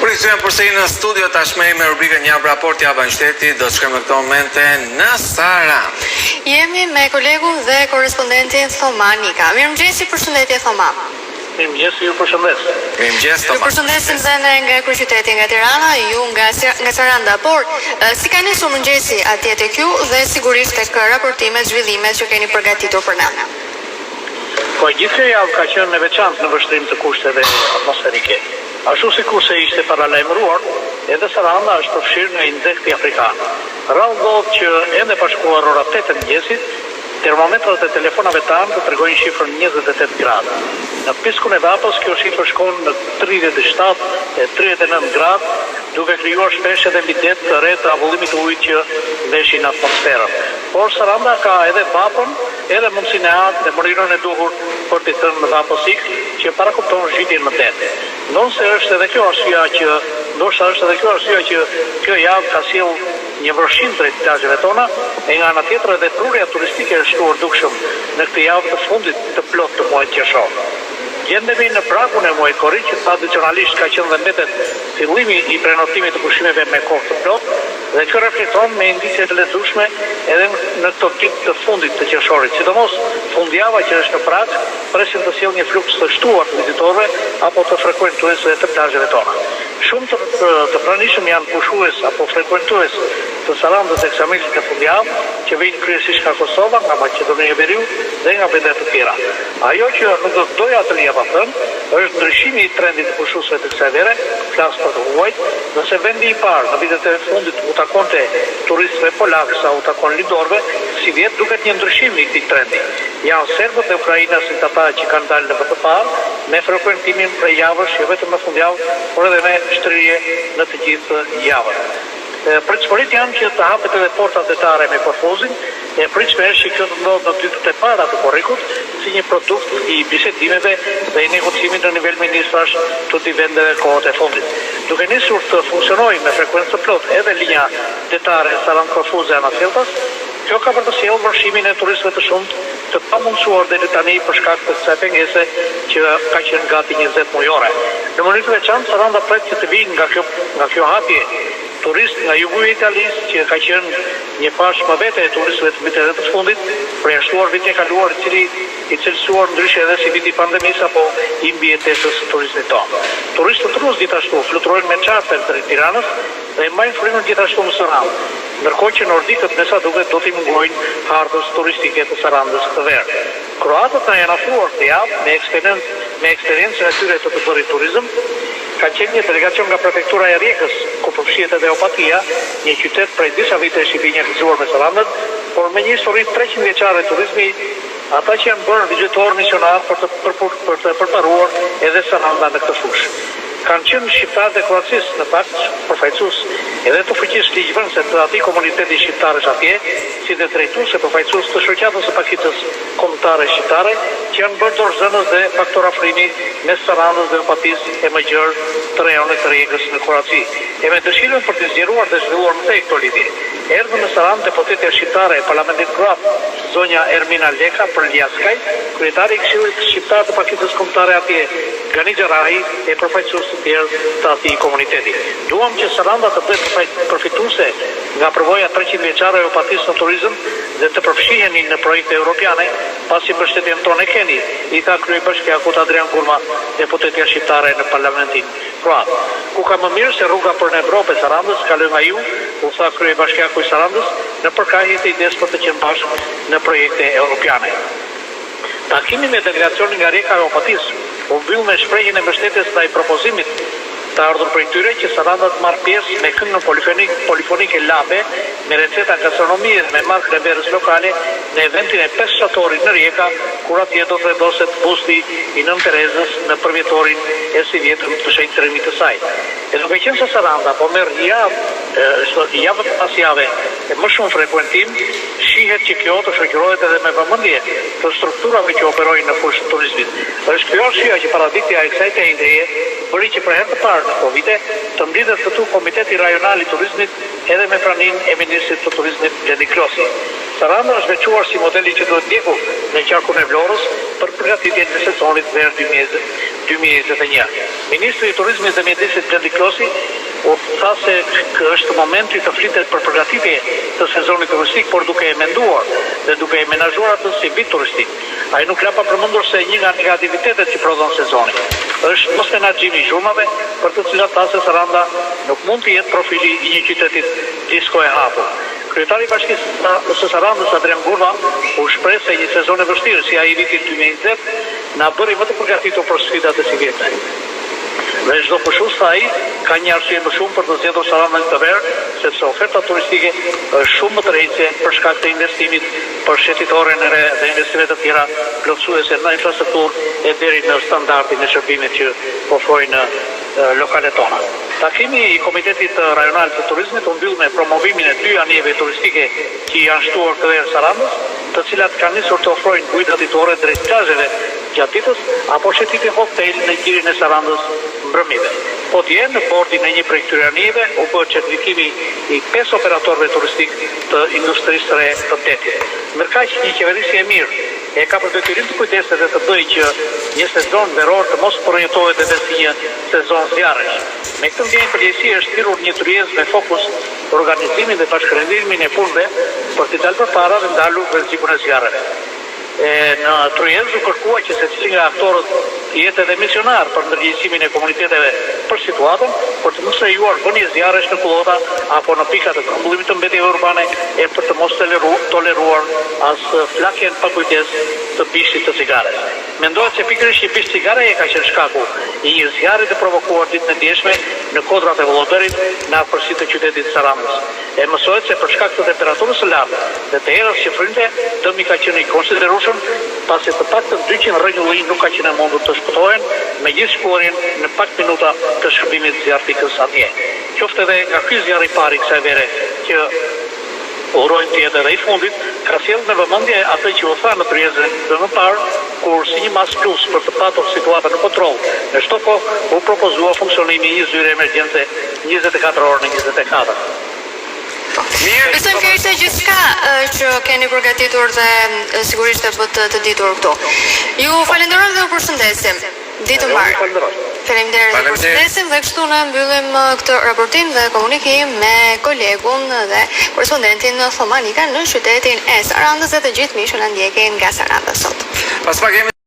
Përkëthyem përsëri në studio tashmë me rubrikën Një raport java në shteti, do të shkojmë në këto momente në Saran. Jemi me kolegun dhe korespondentin Thoma Nika. Mirëmëngjesi, përshëndetje Thoma. Mirëmëngjes, ju përshëndes. Mirëmëngjes Thoma. Ju përshëndesim dhe ne nga kryeqyteti nga Tirana, ju nga Saranda, por si ka nisur mëngjesi atje tek ju dhe sigurisht tek raportimet, zhvillimet që keni përgatitur për ne. Po gjithë kjo javë ka qenë e veçantë në vështrim të kushteve atmosferike. Ashtu sikurse ishte paralajmëruar, edhe Saranda është përfshirë nga insekti afrikan. Rrallë ndodh që ende pa shkuar ora 8 e mëngjesit, termometrat e telefonave tanë të tregojnë shifrën 28 gradë. Në piskun e Vapës kjo shifër shkon në 37 e 39 gradë, duke krijuar shpesh edhe bidet të re të avullimit të ujit që mbeshin në atmosferën. Por Saranda ka edhe Vapën, edhe mundësinë e atë dhe mënyrën e duhur për të thënë në Vaposik që parakupton zhytjen më det. Ndoshta është edhe kjo arsyeja që kjo javë ka sjellë një vërshim drejt plazheve tona, e nga ana tjetër edhe prurja turistike është shkuar dukshëm në këtë javë të fundit të plotë të muajit qershor. Gjendemi në pragun e muajit korrik që tradicionalisht ka qenë dhe mbetet fillimi i prenotimit të pushimeve me kohë të plotë, dhe kjo reflekton me indicie të lezetshme edhe në këto ditë të fundit të qershorit. Sidomos fundjava që është në prag presin të sjellë një fluks të shtuar të vizitorëve apo të frekuentuesve të plazheve tona. Shumë të pranishëm janë pushues apo frekuentues të Sarandës dhe Ksamilës të fundjavë, që vijnë kryesisht nga Kosova, nga Maqedonia e Veriut dhe nga vende të tjera. Ajo që nuk do doja të lija pa thënë, është ndryshimi i trendit të pushuesve të kësaj vere, flas për të huajt, nëse vendi i parë në vitet e fundit u takonte turistëve polakë sa u takon lidorëve, si vjet duket një ndryshim i këtij trendi. Janë serbët dhe ukrainasit ata që kanë dalë në vend të parë, me frekuentimin prej javësh, jo vetëm në fundjavë, por edhe me shtrirje në të gjithë javën. Pritshmëritë janë që të hapet edhe portat detare me përfuzin, e pritshme është që kjo të ndodhë në ditët e para të korrikut, si një produkt i bisedimeve dhe i negocimit në nivel ministrash të të vendeve kohët e fundit. Duke nisur të funksionojë me frekuencë të plotë edhe linja detare Sarand-Korfuze Anaseltas, kjo ka për të sjellë vërshimin e turistëve të shumtë të pamundsuar deri tani për shkak të kësaj pengese që ka qenë gati 20 mujore. Në mënyrë të veçantë Saranda pret që të vinë nga kjo hapje turist nga jugu i Italisë, që ka qenë një pash më vete e turistëve të vitet të fundit, përjashtuar vitin e kaluar, i cilësuar ndryshe edhe si viti pandemisë apo i mbijetesës së turismit tonë. Turistët rus gjithashtu fluturojnë me charter drejt Tiranës dhe mbajnë frymën gjithashtu në Sarandë, ndërkohë që nordikët me sa duket do t'i mungojnë hartës turistike të Sarandës këtë verë. Kroatët na janë afruar këtë javë me eksperiencën e tyre të bërit turizëm. Ka qenë një delegacion nga prefektura e Rijekës, ku përfshihet edhe Opatia, një qytet prej disa vitesh i binjalizuar me Sarandën, por me një histori 300 vjeçare turizmi, ata që janë bërë vizitorar misionar për të përparuar edhe Saranda në këtë fushë. Kanë qenë shqiptarë dhe Kroacisë, në fakt, përfaqësues edhe të fuqisë ligjvënëse të atij komuniteti shqiptarësh atje, si dhe drejtuese përfaqësues të shoqatës së pakicës kombëtare shqiptare, që janë bërë dorëzënës dhe faktor afrimi mes Sarandës dhe Opatisë e më gjerë të rajonit të Rijekës në Kroaci. E me dëshirën për të zgjeruar dhe zhvilluar më tej këto lidhje, erdhën në Sarandë deputetja shqiptare e Parlamentit Kroat, zonja Ermina Leka Prljaskaj, kryetari i Këshillit Shqiptar të pakicës kombëtare atje, Gani Xharahi, e përfaqësues të tjerë të atij komuniteti. Duam që Saranda të bëhet përfituese nga përvoja 300 vjeçare e Opatisë në turizëm dhe të përfshiheni në projekte europiane, pasi mbështetjen tonë e keni, i tha kryebashkiakut Adrian Gurma, deputetja shqiptare në Parlamentin Kroat. Ku ka më mirë se rruga për në Evropë e Sarandës kalon nga ju, u tha kryebashkiaku i Sarandës, në përkahje të idesë për të qenë bashkë në projekte europiane. Takimi me delegacionin nga Rijeka e Opatisë u mbyll me shprehjen e mbështetjes ndaj propozimit të ardhur prej tyre që Saranda të marrë pjesë me këngën polifonike Labe, me receta gastronomie dhe me markë leverës lokale në eventin e 5 shatorit në Rijeka, kur atje do të vendoset busti i Nën Terezës në përvjetorin e si vjetër të shenjtërimit të saj. E duke qenë se Saranda po merr javë pas jave e më shumë frekuentim, shihet që kjo të shoqërohet edhe me vëmendje të strukturave që operojnë në fushën e turizmit. Është kjo arsyeja që paraditja e kësaj tendrie bëri që për herë të parë në Covid të mblidhet këtu Komiteti Rajonal i Turizmit edhe me praninë e Ministrit të Turizmit Blendi Klosi. Saranda është veçuar si modeli që duhet ndjekur në qarkun e Vlorës për përgatitjen e sezonit ver 2021. Ministri i Turizmit dhe Mjedisit Blendi Klosi u tha se është momenti të flitet për përgatitje të sezonit turistik, por duke e menduar dhe duke e menaxhuar atë si vit turistik. Ai nuk la pa përmendur se një nga negativitetet që prodhon sezoni është mos menaxhimi i zhurmave, për të cilat tha se Saranda nuk mund të jetë profili i një qyteti disko e hapur. Kryetari i Bashkisë së Sarandës, Adrian Gurva, u shpreh se një sezon e vështirë si ai viti 2020 na bëri më të përgatitur për sfidat e sigurisë. Dhe çdo pushues ai ka një arsye më shumë për të zgjedhur Sarandën këtë verë, sepse oferta turistike është shumë më tërheqëse për shkak të investimit për shëtitoren e re dhe investime të tjera plotësuese në infrastrukturë e deri në standardin e shërbimit që ofrojnë lokalet tona. Takimi i Komitetit Rajonal të Turizmit u mbyll me promovimin e 2 anijeve turistike që janë shtuar këtë verë Sarandës, të cilat kanë nisur të ofrojnë ujë ditore drejt plazheve gjatë ditës apo shëtitje hotel në girin e Sarandës mbrëmjeve. Po dje në bordin e një prej këtyre anijeve u bë certifikimi i 5 operatorëve turistik të industrisë së re të detit. Ndërkaq një qeverisje e mirë e ka për detyrim të kujdeset dhe të bëjë që një sezon veror të mos përjetohet edhe si një sezon zjarresh. Me këtë ndjenjë përgjegjësi është thirrur një tryezë me fokus organizimin dhe bashkërendimin e punëve për të dalë përpara dhe ndalur rrezikun e zjarreve. Në tryezë u kërkua që secili nga aktorët jetë edhe misionar për ndërgjegjësimin e komuniteteve për situatën, për të mos lejuar vënie zjarresh në kullota apo në pikat e grumbullimit të mbetjeve urbane e për të mos toleruar as flakjen pa kujdes të bishtit të cigares. Mendohet se pikërisht një bish cigare e ka qenë shkaku i një zjarri të provokuar ditën e djeshme në kodrat e Vëllënderit në afërsitë të qytetit Sarandës. E mësohet se për shkak të temperaturës së lartë dhe të erës që frynte, dëmi ka qenë i konsiderueshëm, pasi të paktën 200 rregull nuk ka qenë mundur të shpëtohen me gjithë shkuarjen në pak minuta të shërbimit zjarrtikës atje. Qoftë edhe nga ky zjarr i parë i kësaj vere që urojnë të jetë edhe i fundit, ka sjellë në vëmendje atë që u tha në tryezën dhe më parë, kur si një mas plus për të patur situatën në kontroll. Në çdo kohë u propozua funksionimi i një zyre emergjente 24 orë në 24. Mirë. Besojmë kjo ishte gjithçka që keni përgatitur dhe sigurisht e bët të ditur këtu. Ju falenderojmë dhe ju përshëndesim. Ditë mbarë. Faleminderit dhe përshëndesim dhe kështu ne mbyllim këtë raportim dhe komunikim me kolegun dhe korespondentin Thomanika në qytetin e Sarandës dhe të gjithë mishën na ndjekin nga Saranda sot. Pas pak jemi